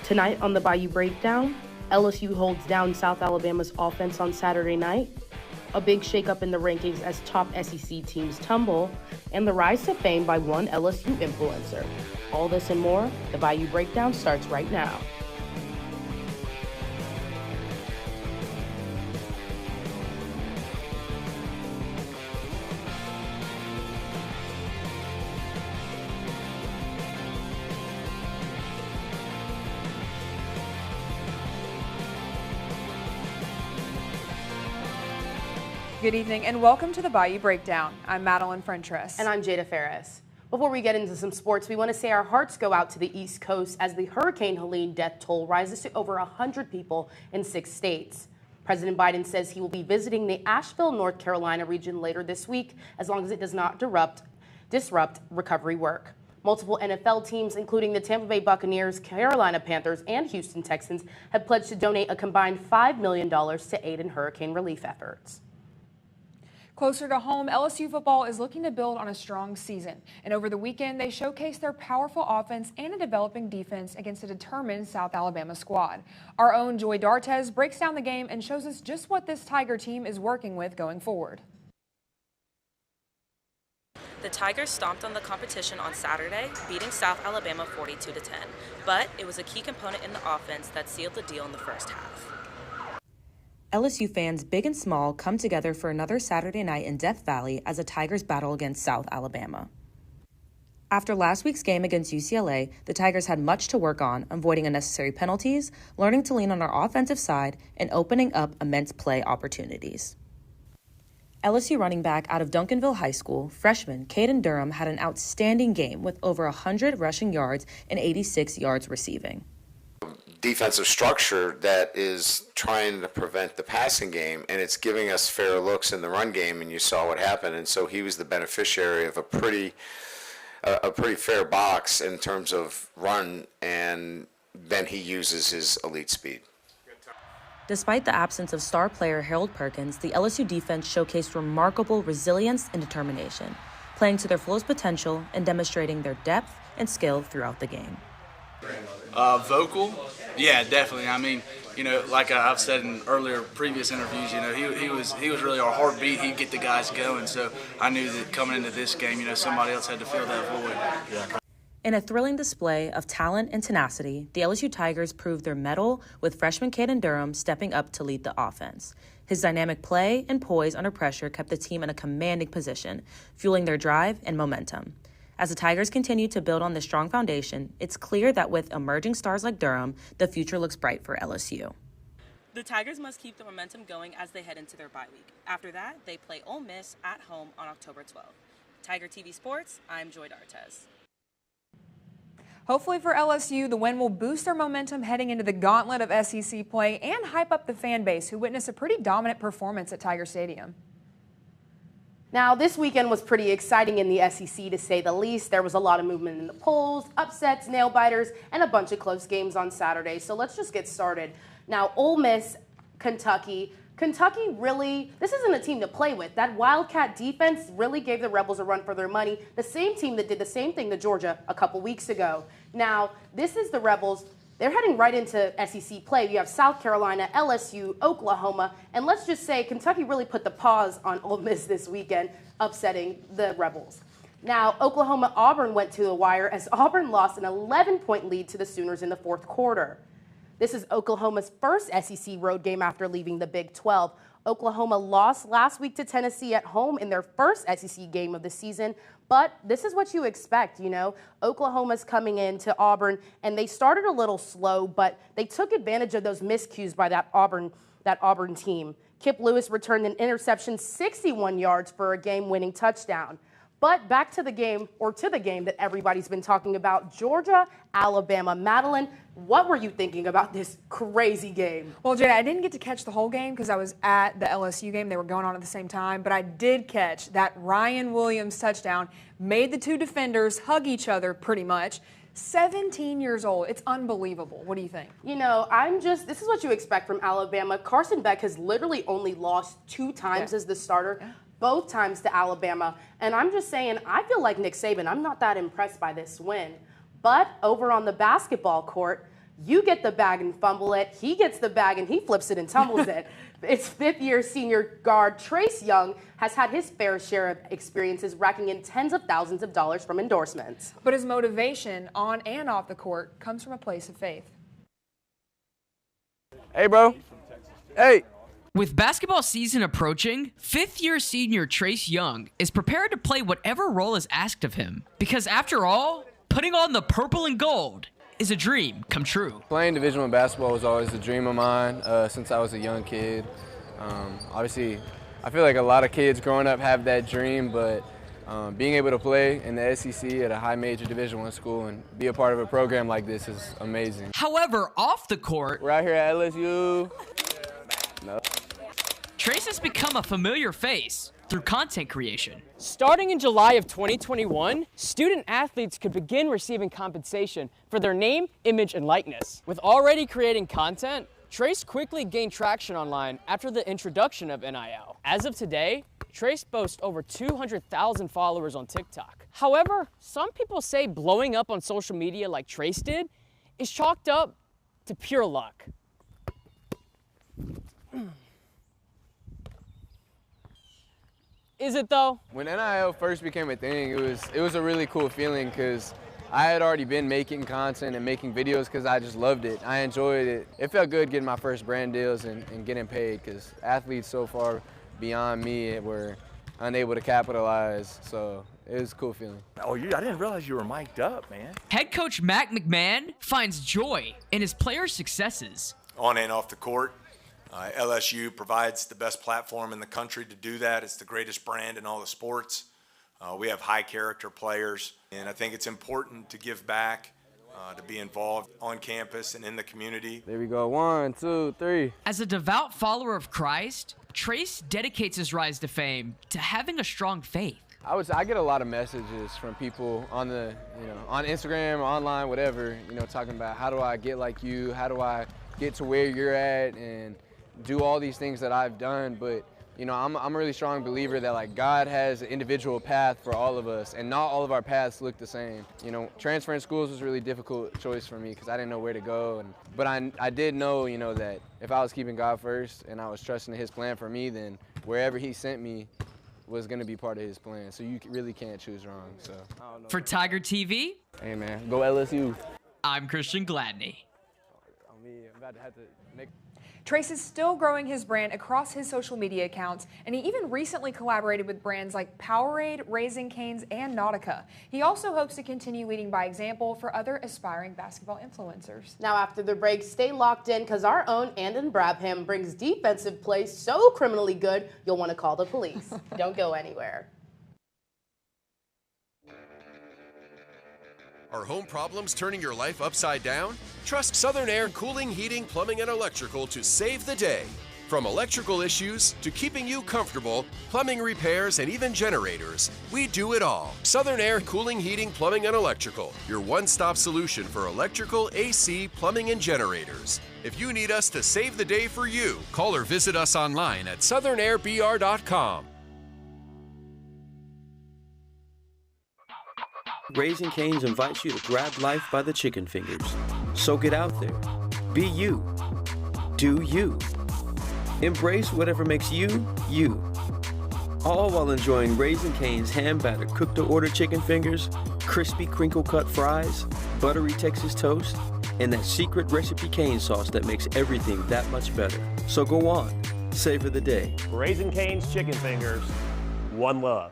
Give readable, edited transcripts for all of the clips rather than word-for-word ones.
Tonight on the Bayou Breakdown, LSU holds down South Alabama's offense on Saturday night, a big shakeup in the rankings as top SEC teams tumble, and the rise to fame by one LSU influencer. All this and more, the Bayou Breakdown starts right now. Good evening and welcome to the Bayou Breakdown. I'm Madelyn Frentress. And I'm Jaida. Before we get into some sports, we want to say our hearts go out to the East Coast as the Hurricane Helene death toll rises to over 100 people in 6 states. President Biden says he will be visiting the Asheville, North Carolina region later this week, as long as it does not disrupt recovery work. Multiple NFL teams, including the Tampa Bay Buccaneers, Carolina Panthers, and Houston Texans, have pledged to donate a combined $5 million to aid in hurricane relief efforts. Closer to home, LSU football is looking to build on a strong season. And over the weekend, they showcased their powerful offense and a developing defense against a determined South Alabama squad. Our own Joy D'Artes breaks down the game and shows us just what this Tiger team is working with going forward. The Tigers stomped on the competition on Saturday, beating South Alabama 42-10. But it was a key component in the offense that sealed the deal in the first half. LSU fans big and small come together for another Saturday night in Death Valley as the Tigers battle against South Alabama. After last week's game against UCLA, the Tigers had much to work on, avoiding unnecessary penalties, learning to lean on our offensive side, and opening up immense play opportunities. LSU running back out of Duncanville High School, freshman Caden Durham had an outstanding game with over 100 rushing yards and 86 yards receiving. Defensive structure that is trying to prevent the passing game, and it's giving us fair looks in the run game, and you saw what happened. And so he was the beneficiary of a pretty fair box in terms of run, and then he uses his elite speed. Despite the absence of star player Harold Perkins, the LSU defense showcased remarkable resilience and determination, playing to their fullest potential and demonstrating their depth and skill throughout the game. Vocal, yeah, definitely. I mean, you know, like I've said in earlier previous interviews, you know, he was really our heartbeat. He'd get the guys going. So I knew that coming into this game, you know, somebody else had to fill that void. Yeah. In a thrilling display of talent and tenacity, the LSU Tigers proved their mettle with freshman Caden Durham stepping up to lead the offense. His dynamic play and poise under pressure kept the team in a commanding position, fueling their drive and momentum. As the Tigers continue to build on this strong foundation, it's clear that with emerging stars like Durham, the future looks bright for LSU. The Tigers must keep the momentum going as they head into their bye week. After that, they play Ole Miss at home on October 12th. Tiger TV Sports, I'm Joy D'Artes. Hopefully for LSU, the win will boost their momentum heading into the gauntlet of SEC play and hype up the fan base who witnessed a pretty dominant performance at Tiger Stadium. Now, this weekend was pretty exciting in the SEC, to say the least. There was a lot of movement in the polls, upsets, nail-biters, and a bunch of close games on Saturday. So let's just get started. Now, Ole Miss, Kentucky really, this isn't a team to play with. That Wildcat defense really gave the Rebels a run for their money. The same team that did the same thing to Georgia a couple weeks ago. Now, this is the Rebels. They're heading right into SEC play. You have South Carolina, LSU, Oklahoma, and let's just say Kentucky really put the pause on Ole Miss this weekend, upsetting the Rebels. Now, Oklahoma-Auburn went to the wire as Auburn lost an 11-point lead to the Sooners in the fourth quarter. This is Oklahoma's first SEC road game after leaving the Big 12. Oklahoma lost last week to Tennessee at home in their first SEC game of the season, but this is what you expect, you know. Oklahoma's coming into Auburn, and they started a little slow, but they took advantage of those miscues by that Auburn team. Kip Lewis returned an interception, 61 yards for a game-winning touchdown. But back to the game, or to the game that everybody's been talking about, Georgia, Alabama. Madelyn, what were you thinking about this crazy game? Well, Jada, I didn't get to catch the whole game because I was at the LSU game. They were going on at the same time, but I did catch that Ryan Williams touchdown, made the two defenders hug each other pretty much. 17 years old. It's unbelievable. What do you think? You know, this is what you expect from Alabama. Carson Beck has literally only lost 2 times as the starter. Yeah. Both times to Alabama. And I'm just saying, I feel like Nick Saban, I'm not that impressed by this win. But over on the basketball court, You get the bag and fumble it. He gets the bag and he flips it and tumbles it. Its fifth-year senior guard, Trace Young, has had his fair share of experiences, racking in tens of thousands of dollars from endorsements. But his motivation on and off the court comes from a place of faith. Hey, bro. Hey. With basketball season approaching, fifth-year senior Trace Young is prepared to play whatever role is asked of him. Because after all, putting on the purple and gold is a dream come true. Playing Division I basketball was always a dream of mine since I was a young kid. Obviously, I feel like a lot of kids growing up have that dream, but being able to play in the SEC at a high major Division I school and be a part of a program like this is amazing. However, off the court, we're out here at LSU. No. Trace has become a familiar face through content creation. Starting in July of 2021, student athletes could begin receiving compensation for their name, image, and likeness. With already creating content, Trace quickly gained traction online after the introduction of NIL. As of today, Trace boasts over 200,000 followers on TikTok. However, some people say blowing up on social media like Trace did is chalked up to pure luck. Is it though? When NIL first became a thing, it was a really cool feeling because I had already been making content and making videos because I just loved it. I enjoyed it. It felt good getting my first brand deals and getting paid because athletes so far beyond me were unable to capitalize, so it was a cool feeling. Oh, I didn't realize you were mic'd up, man. Head coach Mac McMahon finds joy in his players' successes. On and off the court, LSU provides the best platform in the country to do that. It's the greatest brand in all the sports. We have high character players, and I think it's important to give back, to be involved on campus and in the community. There we go, 1, 2, 3. As a devout follower of Christ, Trace dedicates his rise to fame to having a strong faith. I get a lot of messages from people on on Instagram or online, whatever, talking about how do I get like you, how do I get to where you're at, and do all these things that I've done. But I'm a really strong believer that like God has an individual path for all of us, and not all of our paths look the same. Transferring schools was a really difficult choice for me because I didn't know where to go. But I did know, that if I was keeping God first and I was trusting His plan for me, then wherever He sent me was going to be part of His plan. So you really can't choose wrong. So for Tiger TV, hey man, go LSU. I'm Christian Gladney. I'm about to have to make. Trace is still growing his brand across his social media accounts, and he even recently collaborated with brands like Powerade, Raising Cane's, and Nautica. He also hopes to continue leading by example for other aspiring basketball influencers. Now after the break, stay locked in because our own Andon Brabham brings defensive plays so criminally good, you'll want to call the police. Don't go anywhere. Are home problems turning your life upside down? Trust Southern Air Cooling, Heating, Plumbing, and Electrical to save the day. From electrical issues to keeping you comfortable, plumbing repairs, and even generators, we do it all. Southern Air Cooling, Heating, Plumbing, and Electrical, your one-stop solution for electrical, AC, plumbing, and generators. If you need us to save the day for you, call or visit us online at southernairbr.com. Raising Cane's invites you to grab life by the chicken fingers. So get out there. Be you. Do you. Embrace whatever makes you, you. All while enjoying Raising Cane's hand-battered cooked-to-order chicken fingers, crispy crinkle-cut fries, buttery Texas toast, and that secret recipe cane sauce that makes everything that much better. So go on. Savor the day. Raising Cane's chicken fingers. One love.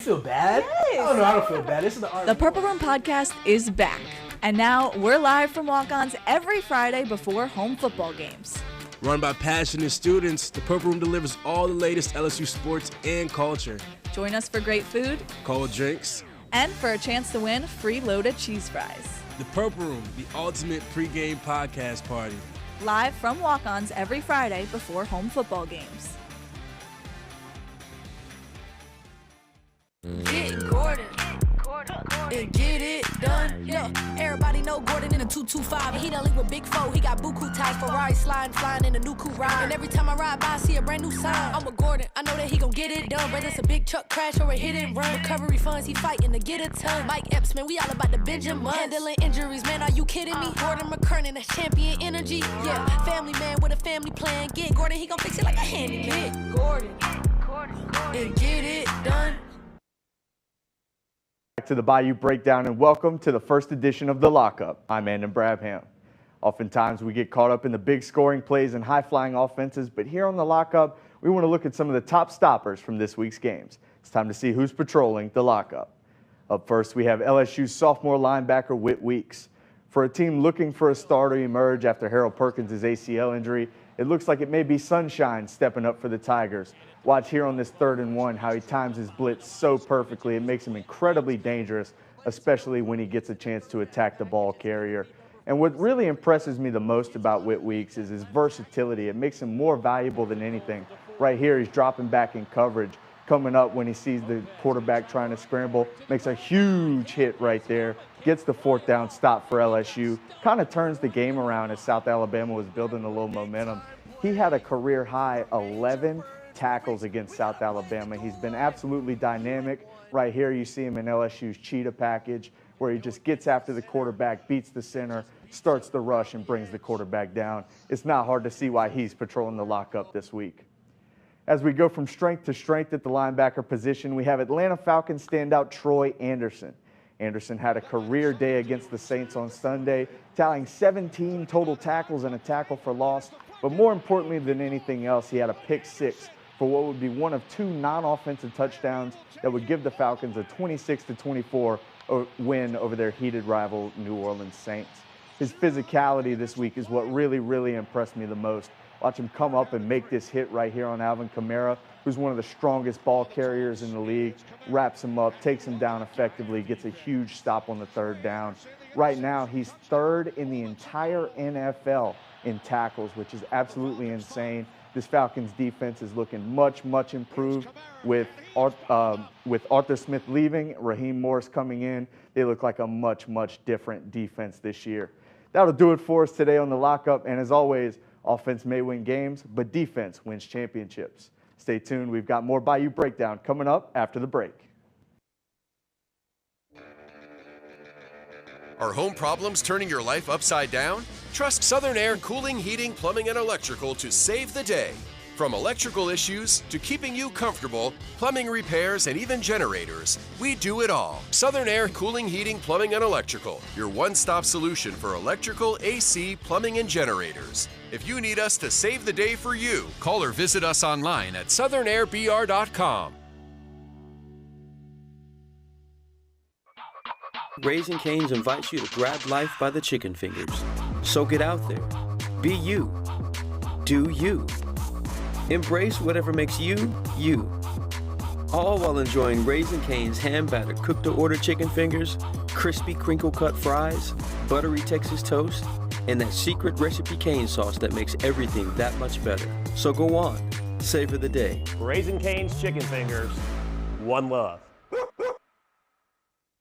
Feel bad? Yes. Oh no, I don't feel bad. This is the art. The Purple Room podcast is back. And now we're live from walk-ons every Friday before home football games. Run by passionate students, the Purple Room delivers all the latest LSU sports and culture. Join us for great food, cold drinks, and for a chance to win free loaded cheese fries. The Purple Room, the ultimate pregame podcast party. Live from walk-ons every Friday before home football games. Get Gordon and get it done. done. Yeah, everybody know Gordon in a 225. And he done link with Big Foe. He got buku ties, Ferrari sliding, flying in a new coupe ride. And every time I ride by, I see a brand new sign. I'm with Gordon, I know that he gon' get it done. Whether it's a big truck crash or a hit and run. Recovery funds, he fighting to get a ton. Mike Epps, man, we all about the Benjamin. Handling injuries, man, are you kidding me? Gordon McKernan, that's champion energy. Yeah, family man with a family plan. Get Gordon, he gon' fix it like a handyman. Get Gordon, and get it done. Back to the Bayou Breakdown and welcome to the first edition of The Lockup. I'm Andon Brabham. Oftentimes we get caught up in the big scoring plays and high-flying offenses, but here on The Lockup, we want to look at some of the top stoppers from this week's games. It's time to see who's patrolling The Lockup. Up first, we have LSU's sophomore linebacker Whit Weeks. For a team looking for a star to emerge after Harold Perkins' ACL injury, it looks like it may be Sunshine stepping up for the Tigers. Watch here on this 3rd and 1 how he times his blitz so perfectly. It makes him incredibly dangerous, especially when he gets a chance to attack the ball carrier. And what really impresses me the most about Whit Weeks is his versatility. It makes him more valuable than anything. Right here, he's dropping back in coverage, coming up when he sees the quarterback trying to scramble, makes a huge hit right there, gets the 4th down stop for LSU, kind of turns the game around as South Alabama was building a little momentum. He had a career high 11 tackles against South Alabama. He's been absolutely dynamic. Right here you see him in LSU's cheetah package where he just gets after the quarterback, beats the center, starts the rush, and brings the quarterback down. It's not hard to see why he's patrolling the lockup this week. As we go from strength to strength at the linebacker position, we have Atlanta Falcons standout Troy Anderson. Anderson had a career day against the Saints on Sunday, tallying 17 total tackles and a tackle for loss. But more importantly than anything else, he had a pick 6 for what would be one of 2 non-offensive touchdowns that would give the Falcons a 26-24 win over their heated rival New Orleans Saints. His physicality this week is what really impressed me the most. Watch him come up and make this hit right here on Alvin Kamara, who's one of the strongest ball carriers in the league, wraps him up, takes him down effectively, gets a huge stop on the 3rd down. Right now, he's 3rd in the entire NFL in tackles, which is absolutely insane. This Falcons defense is looking much improved with Arthur Smith leaving, Raheem Morris coming in. They look like a much different defense this year. That'll do it for us today on The Lockup, and as always, offense may win games, but defense wins championships. Stay tuned. We've got more Bayou Breakdown coming up after the break. Are home problems turning your life upside down? Trust Southern Air Cooling, Heating, Plumbing, and Electrical to save the day. From electrical issues to keeping you comfortable, plumbing repairs, and even generators, we do it all. Southern Air Cooling, Heating, Plumbing, and Electrical, your one-stop solution for electrical, AC, plumbing, and generators. If you need us to save the day for you, call or visit us online at southernairbr.com. Raising Cane's invites you to grab life by the chicken fingers. So get out there. Be you. Do you. Embrace whatever makes you, you. All while enjoying Raising Cane's hand-battered cooked-to-order chicken fingers, crispy crinkle-cut fries, buttery Texas toast, and that secret recipe cane sauce that makes everything that much better. So go on. Savor the day. Raising Cane's chicken fingers. One love.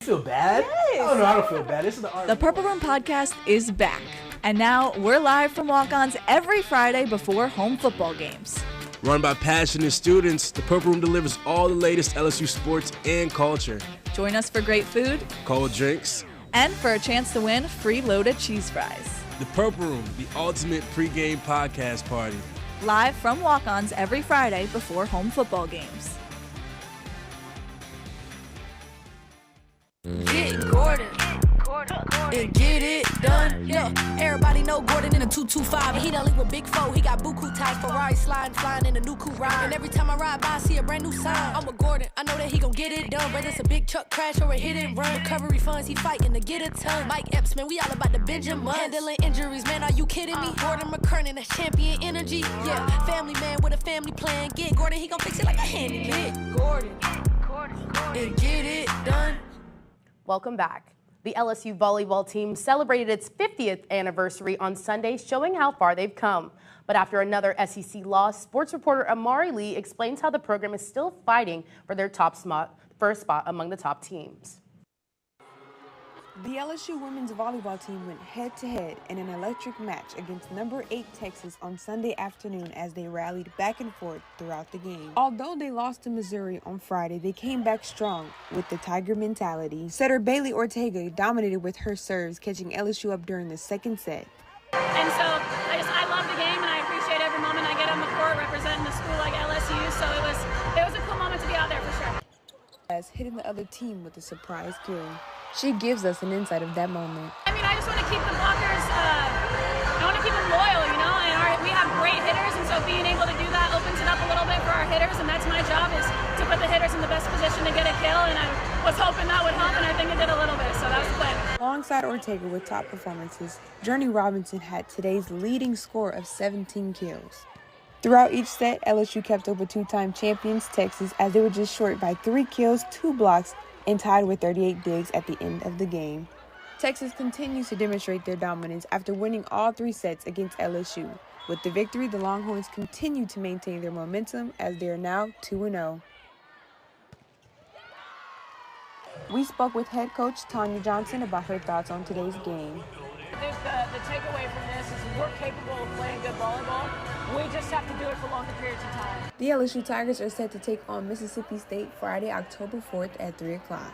Feel bad? Yes. Oh no, I don't feel bad. This is the art. The Purple Room podcast is back. And now we're live from walk-ons every Friday before home football games. Run by passionate students, the Purple Room delivers all the latest LSU sports and culture. Join us for great food, cold drinks, and for a chance to win free loaded cheese fries. The Purple Room, the ultimate pregame podcast party. Live from walk-ons every Friday before home football games. Get Gordon, and get it done. Yeah, everybody know Gordon in a 225. And he done link with Big Foe. He got buku ties, Ferrari sliding, flying in a new coupe ride. And every time I ride by, I see a brand new sign. I'm with Gordon, I know that he gon' get it done. Whether it's a big truck crash or a hit and run. Recovery funds, he fighting to get a ton. Mike Epps, man, we all about the Benjamin. Handling injuries, man, are you kidding me? Gordon McKernan, that's champion energy. Yeah, family man with a family plan. Get Gordon, he gon' fix it like a handyman. Get Gordon, and get it done. Welcome back. The LSU volleyball team celebrated its 50th anniversary on Sunday, showing how far they've come. But after another SEC loss, sports reporter Amari Lee explains how the program is still fighting for their first spot among the top teams. The LSU women's volleyball team went head-to-head in an electric match against number 8 Texas on Sunday afternoon as they rallied back and forth throughout the game. Although they lost to Missouri on Friday, they came back strong with the Tiger mentality. Setter Bailey Ortega dominated with her serves, catching LSU up during the second set. And so I love the game, and I appreciate every moment I get on the court representing a school like LSU. So it was a cool moment to be out there for sure. As hitting the other team with a surprise kill. She gives us an insight of that moment. I mean, I just want to keep the blockers, I want to keep them loyal, you know, and we have great hitters, and so being able to do that opens it up a little bit for our hitters, and that's my job, is to put the hitters in the best position to get a kill, and I was hoping that would help, and I think it did a little bit, so that was the plan. Alongside Ortega with top performances, Journey Robinson had today's leading score of 17 kills. Throughout each set, LSU kept up with two-time champions Texas as they were just short by 3 kills, 2 blocks, and tied with 38 digs at the end of the game. Texas continues to demonstrate their dominance after winning all 3 sets against LSU. With the victory, the Longhorns continue to maintain their momentum as they are now 2-0. We spoke with head coach Tanya Johnson about her thoughts on today's game. I think the takeaway from this is we're capable of playing good volleyball. We just have to do it for longer periods of time. The LSU Tigers are set to take on Mississippi State Friday, October 4th at 3 o'clock.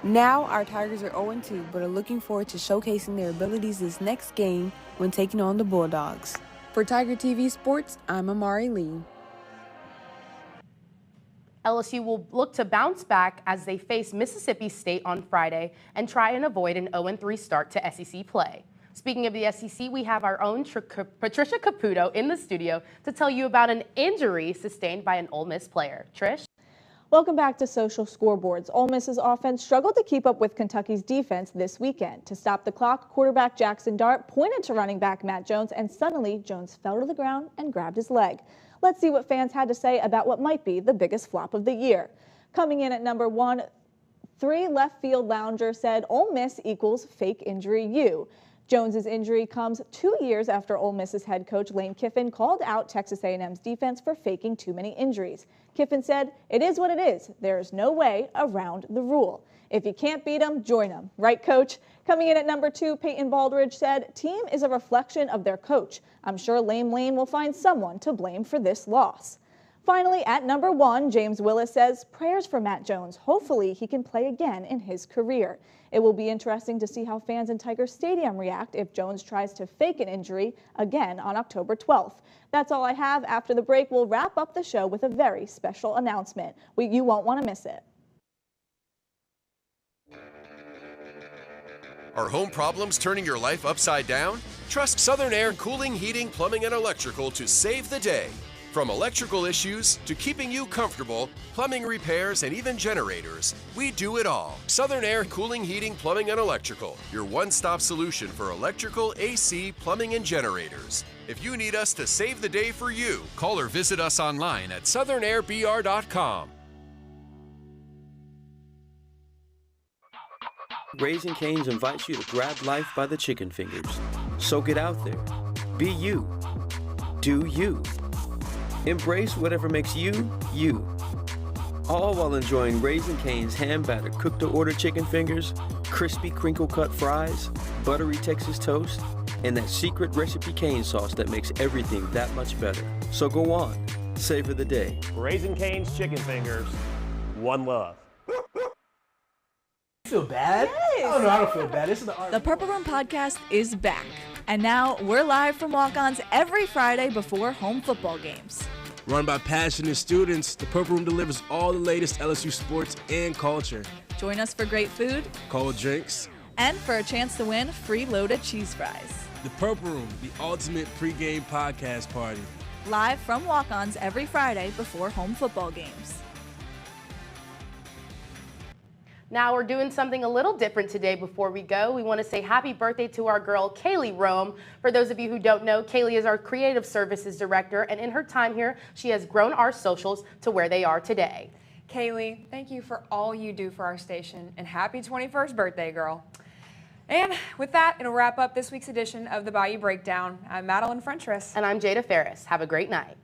Now, our Tigers are 0-2, but are looking forward to showcasing their abilities this next game when taking on the Bulldogs. For Tiger TV Sports, I'm Amari Lee. LSU will look to bounce back as they face Mississippi State on Friday and try and avoid an 0-3 start to SEC play. Speaking of the SEC, we have our own Patricia Caputo in the studio to tell you about an injury sustained by an Ole Miss player. Trish? Welcome back to Social Scoreboards. Ole Miss's offense struggled to keep up with Kentucky's defense this weekend. To stop the clock, quarterback Jackson Dart pointed to running back Matt Jones, and suddenly Jones fell to the ground and grabbed his leg. Let's see what fans had to say about what might be the biggest flop of the year. Coming in at number 1, 3 left field lounger said Ole Miss equals fake injury U. Jones's injury comes 2 years after Ole Miss's head coach Lane Kiffin called out Texas A&M's defense for faking too many injuries. Kiffin said, "It is what it is. There is no way around the rule. If you can't beat them, join them." Right, coach? Coming in at number 2, Peyton Baldridge said, "Team is a reflection of their coach. I'm sure Lame Lane will find someone to blame for this loss." Finally, at number 1, James Willis says, "Prayers for Matt Jones. Hopefully he can play again in his career." It will be interesting to see how fans in Tiger Stadium react if Jones tries to fake an injury again on October 12th. That's all I have. After the break, we'll wrap up the show with a very special announcement. You won't want to miss it. Are home problems turning your life upside down? Trust Southern Air Cooling, Heating, Plumbing, and Electrical to save the day. From electrical issues to keeping you comfortable, plumbing repairs, and even generators, we do it all. Southern Air Cooling, Heating, Plumbing, and Electrical, your one-stop solution for electrical, AC, plumbing, and generators. If you need us to save the day for you, call or visit us online at southernairbr.com. Raising Cane's invites you to grab life by the chicken fingers. So get out there. Be you. Do you. Embrace whatever makes you, you. All while enjoying Raising Cane's hand-battered cooked-to-order chicken fingers, crispy crinkle-cut fries, buttery Texas toast, and that secret recipe cane sauce that makes everything that much better. So go on, savor the day. Raising Cane's chicken fingers, one love. Feel bad? Yes. Oh, no, I don't feel bad. This is the art. The Purple Room podcast is back. And now we're live from walk-ons every Friday before home football games. Run by passionate students, the Purple Room delivers all the latest LSU sports and culture. Join us for great food, cold drinks, and for a chance to win free loaded cheese fries. The Purple Room, the ultimate pregame podcast party. Live from walk-ons every Friday before home football games. Now we're doing something a little different today before we go. We want to say happy birthday to our girl, Kaylee Rome. For those of you who don't know, Kaylee is our Creative Services Director, and in her time here, she has grown our socials to where they are today. Kaylee, thank you for all you do for our station, and happy 21st birthday, girl. And with that, it'll wrap up this week's edition of the Bayou Breakdown. I'm Madelyn Frentress. And I'm Jaida Ferris. Have a great night.